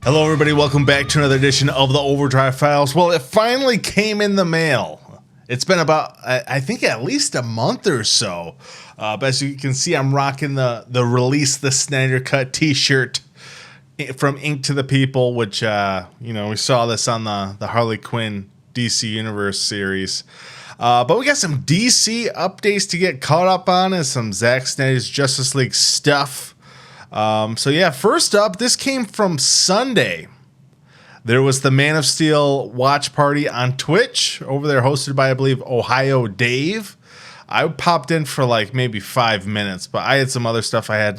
Hello everybody, welcome back to another edition of the Overdrive Files. Well, it finally came in the mail. It's been about, I think, at least a month or so. But as you can see, I'm rocking the Release the Snyder Cut t-shirt from Ink to the People, which, we saw this on the Harley Quinn DC Universe series. But we got some DC updates to get caught up on and some Zack Snyder's Justice League stuff. So yeah, first up, this came from Sunday. There was the Man of Steel watch party on Twitch over there, hosted by, I believe, Ohio Dave. I popped in for like maybe 5 minutes, but I had some other stuff I had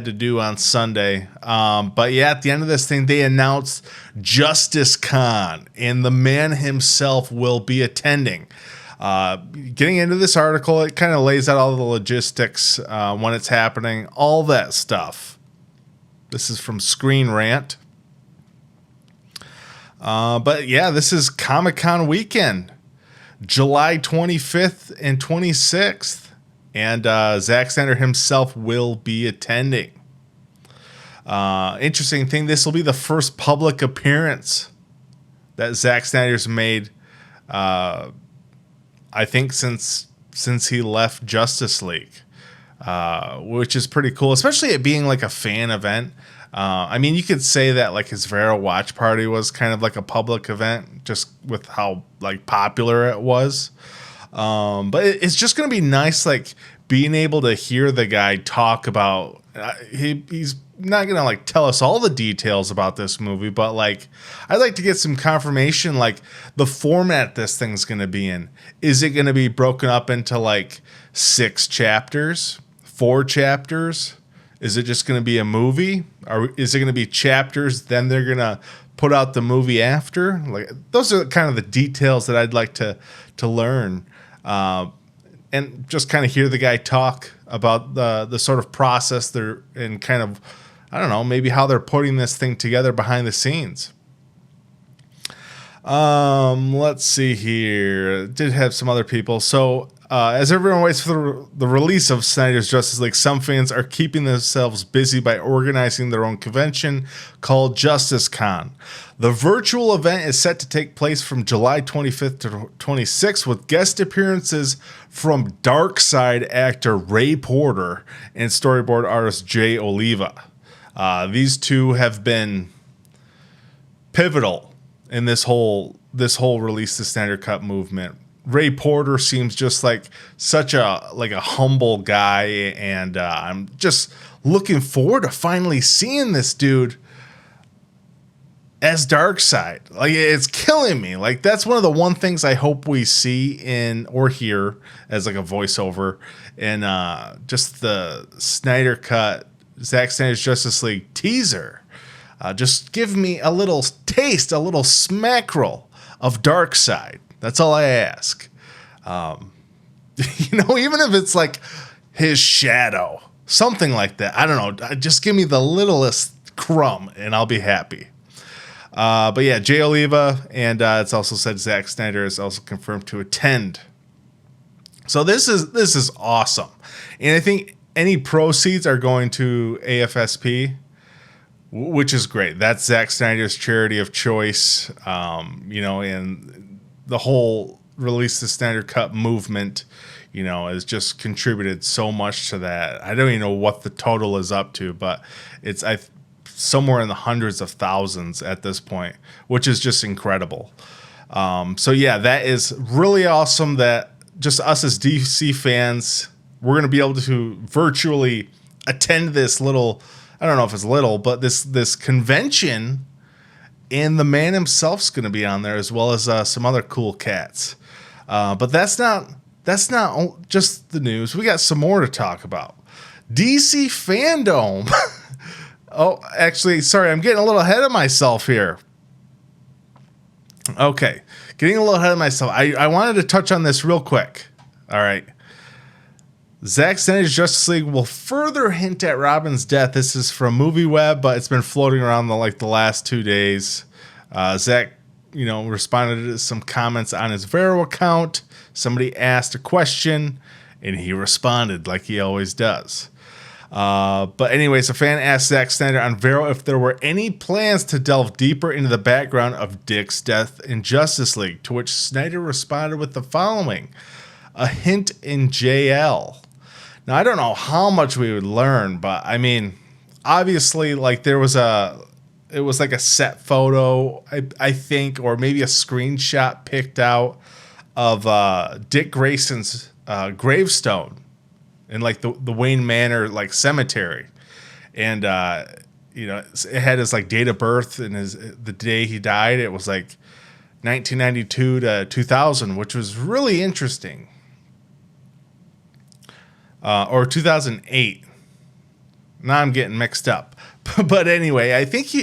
to do on Sunday. But yeah, at the end of this thing, they announced Justice Con, and the man himself will be attending. Getting into this article, it kind of lays out all the logistics, when it's happening, all that stuff. This is from Screen Rant. But yeah, this is Comic-Con weekend, July 25th and 26th. And Zack Snyder himself will be attending. Interesting thing, this will be the first public appearance that Zack Snyder's made, I think since he left Justice League, which is pretty cool, especially it being like a fan event. I mean, you could say that like his Vera watch party was kind of like a public event, just with how like popular it was. But it's just gonna be nice, like being able to hear the guy talk about. He's not gonna like tell us all the details about this movie, but like I'd like to get some confirmation, like the format this thing's gonna be in. Is it gonna be broken up into like 6 chapters, 4 chapters? Is it just gonna be a movie, or is it gonna be chapters? Then they're gonna put out the movie after. Like those are kind of the details that I'd like to learn, and just kind of hear the guy talk about the sort of process there and kind of, I don't know, maybe how they're putting this thing together behind the scenes. Let's see here. Did have some other people. So as everyone waits for the release of Snyder's Justice League, some fans are keeping themselves busy by organizing their own convention called Justice Con. The virtual event is set to take place from July 25th to 26th with guest appearances from Darkseid actor Ray Porter and storyboard artist Jay Oliva. These two have been pivotal in this whole Release the Snyder Cut movement. Ray Porter seems just like such a humble guy, and I'm just looking forward to finally seeing this dude as Darkseid. Like, it's killing me. Like, that's one of the one things I hope we see in or hear as like a voiceover in just the Snyder Cut Zack Snyder's Justice League teaser. Just give me a little taste, a little smackerel of Darkseid. That's all I ask. Even if it's like his shadow, something like that. I don't know. Just give me the littlest crumb and I'll be happy. But yeah, Jay Oliva, and it's also said Zack Snyder is also confirmed to attend. So this is awesome. And I think any proceeds are going to AFSP, which is great. That's Zack Snyder's charity of choice. And the whole Release the Snyder Cut movement, has just contributed so much to that. I don't even know what the total is up to, but it's somewhere in the hundreds of thousands at this point, which is just incredible. So yeah, that is really awesome that just us as DC fans, we're going to be able to virtually attend this little, I don't know if it's little, but this convention, and the man himself's going to be on there as well as some other cool cats. But that's not just the news. We got some more to talk about. DC Fandome. Oh, actually, sorry, I'm getting a little ahead of myself here. Okay, getting a little ahead of myself. I wanted to touch on this real quick. All right. Zack Snyder's Justice League will further hint at Robin's death. This is from MovieWeb, but it's been floating around the last 2 days. Zack, responded to some comments on his Vero account. Somebody asked a question, and he responded like he always does. But anyways, a fan asked Zack Snyder on Vero if there were any plans to delve deeper into the background of Dick's death in Justice League, to which Snyder responded with the following: a hint in JL. Now, I don't know how much we would learn, but I mean, obviously, like it was like a set photo, I think, or maybe a screenshot picked out of Dick Grayson's gravestone in like the Wayne Manor like cemetery, and it had his like date of birth and the day he died. It was like 1992 to 2000, which was really interesting. Or 2008. Now I'm getting mixed up. But anyway, I think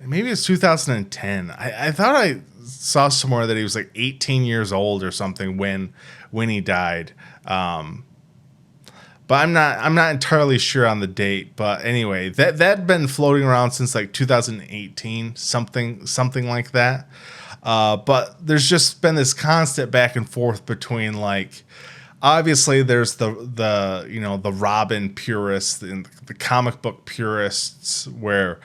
maybe it's 2010. I thought I saw somewhere that he was like 18 years old or something when he died. But I'm not entirely sure on the date. But anyway, that'd been floating around since like 2018, something like that. But there's just been this constant back and forth between, like, obviously there's the Robin purists and the comic book purists, where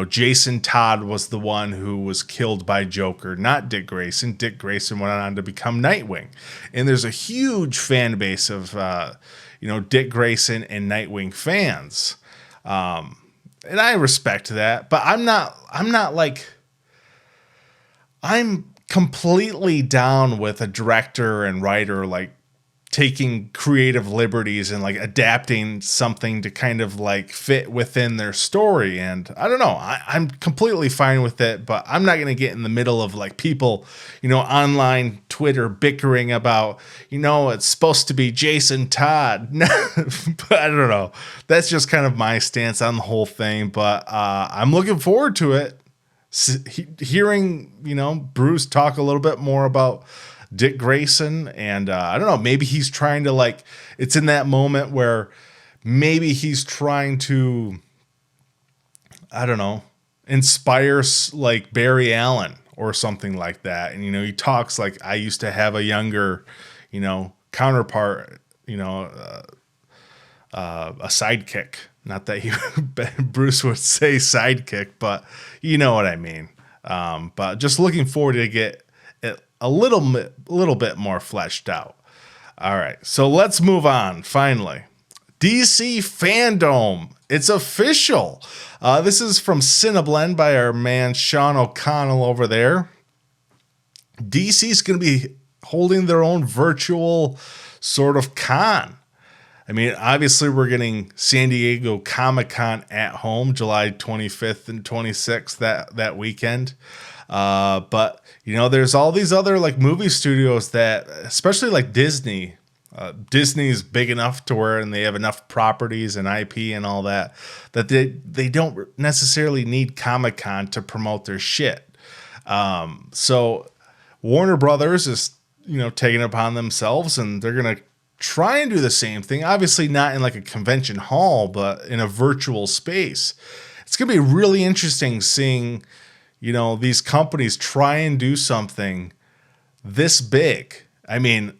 Jason Todd was the one who was killed by Joker, not Dick Grayson. Dick Grayson went on to become Nightwing, and there's a huge fan base of Dick Grayson and Nightwing fans, and I respect that, but I'm completely down with a director and writer like taking creative liberties and like adapting something to kind of like fit within their story. And I don't know, I'm completely fine with it, but I'm not going to get in the middle of like people, online Twitter bickering about, it's supposed to be Jason Todd. But I don't know. That's just kind of my stance on the whole thing, but I'm looking forward to it. Hearing Bruce talk a little bit more about Dick Grayson, and I don't know, maybe he's trying to, like, it's in that moment where maybe he's trying to, I don't know, inspire like Barry Allen or something like that. And he talks like, I used to have a younger counterpart, a sidekick. Not that Bruce would say sidekick, but you know what I mean. But just looking forward to get it a little bit more fleshed out. All right, so let's move on. Finally, DC Fandome. It's official. This is from Cineblend by our man Sean O'Connell over there. DC's going to be holding their own virtual sort of con. I mean, obviously, we're getting San Diego Comic-Con at home, July 25th and 26th that weekend. But, there's all these other, like, movie studios that, especially, like, Disney. Disney's big enough to where, and they have enough properties and IP and all that they don't necessarily need Comic-Con to promote their shit. So Warner Brothers is, taking it upon themselves, and they're going to try and do the same thing, obviously not in like a convention hall, but in a virtual space. It's going to be really interesting seeing, these companies try and do something this big. I mean,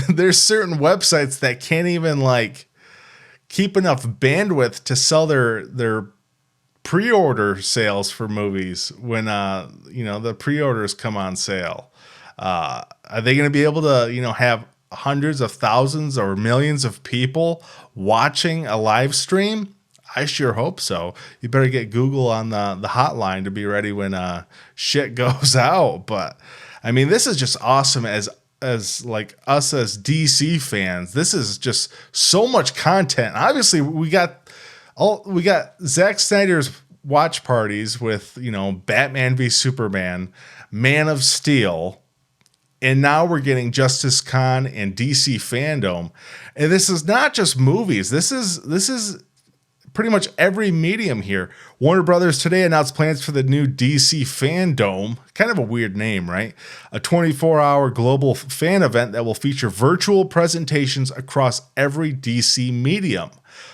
there's certain websites that can't even like keep enough bandwidth to sell their pre-order sales for movies when, the pre-orders come on sale. Are they going to be able to, have hundreds of thousands or millions of people watching a live stream? I sure hope so. You better get Google on the hotline to be ready when shit goes out. But I mean, this is just awesome as like us as DC fans. This is just so much content. Obviously, we got Zack Snyder's watch parties with, Batman v Superman, Man of Steel, and now we're getting Justice Con and DC Fandome. And this is not just movies. This is pretty much every medium here. Warner Brothers today announced plans for the new DC Fandome. Kind of a weird name, right? A 24-hour global fan event that will feature virtual presentations across every DC medium: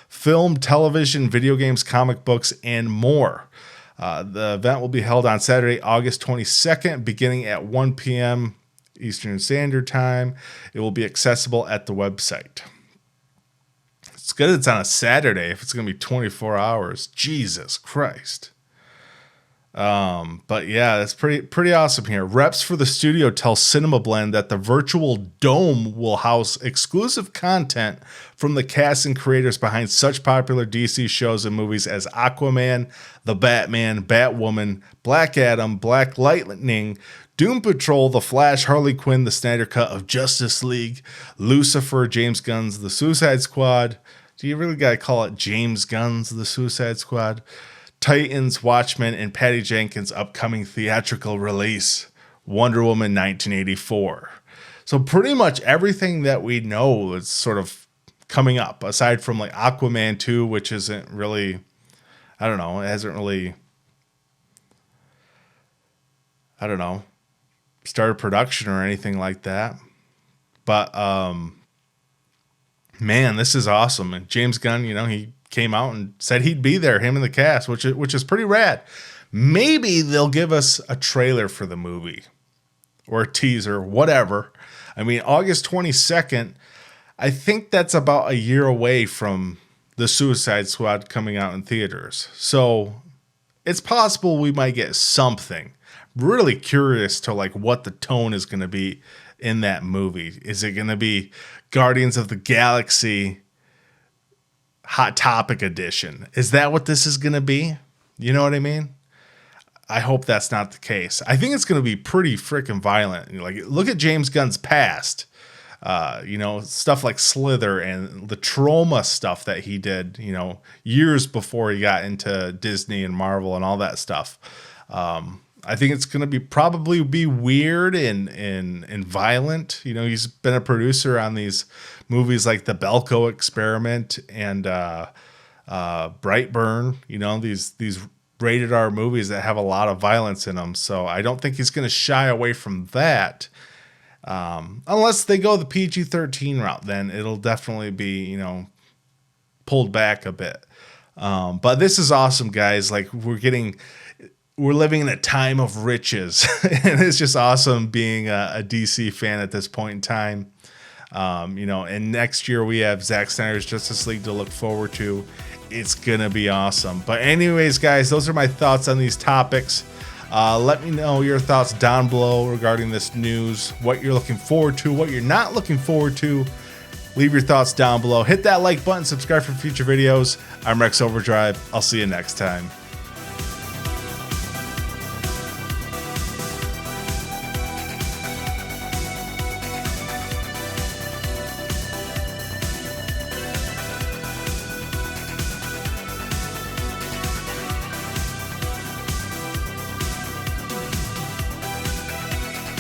film, television, video games, comic books, and more. The event will be held on Saturday, August 22nd, beginning at 1 p.m. Eastern Standard Time. It will be accessible at the website. It's good it's on a Saturday if it's going to be 24 hours. Jesus Christ. But yeah, that's pretty awesome here. Reps for the studio tell Cinema Blend that the virtual dome will house exclusive content from the cast and creators behind such popular DC shows and movies as Aquaman, The Batman, Batwoman, Black Adam, Black Lightning, Doom Patrol, The Flash, Harley Quinn, the Snyder Cut of Justice League, Lucifer, James Gunn's The Suicide Squad. Do you really gotta call it James Gunn's The Suicide Squad? Titans, Watchmen, and Patty Jenkins' upcoming theatrical release, Wonder Woman 1984. So pretty much everything that we know is sort of coming up, aside from like Aquaman 2, which isn't really, I don't know, it hasn't really, I don't know, started production or anything like that. But, man, this is awesome. And James Gunn, you know, he came out and said he'd be there, him and the cast, which is pretty rad. Maybe they'll give us a trailer for the movie or a teaser, whatever. I mean, August 22nd, I think that's about a year away from the Suicide Squad coming out in theaters. So it's possible we might get something. Really curious to like what the tone is going to be in that movie. Is it going to be Guardians of the Galaxy Hot Topic edition? Is that what this is going to be? You know what I mean? I hope that's not the case. I think it's going to be pretty freaking violent. Like, look at James Gunn's past. You know, stuff like Slither and the trauma stuff that he did, you know, years before he got into Disney and Marvel and all that stuff. I think it's going to probably be weird and violent. You know, he's been a producer on these movies like The Belko Experiment and Brightburn. You know, these rated R movies that have a lot of violence in them. So I don't think he's going to shy away from that. Unless they go the PG-13 route, then it'll definitely be, you know, pulled back a bit. But this is awesome, guys. Like, we're living in a time of riches, and it's just awesome being a DC fan at this point in time. You know, and next year we have Zack Snyder's Justice League to look forward to. It's gonna be awesome. But anyways, guys, those are my thoughts on these topics. Let me know your thoughts down below regarding this news, what you're looking forward to, what you're not looking forward to. Leave your thoughts down below. Hit that like button, subscribe for future videos. I'm Rex Overdrive. I'll see you next time.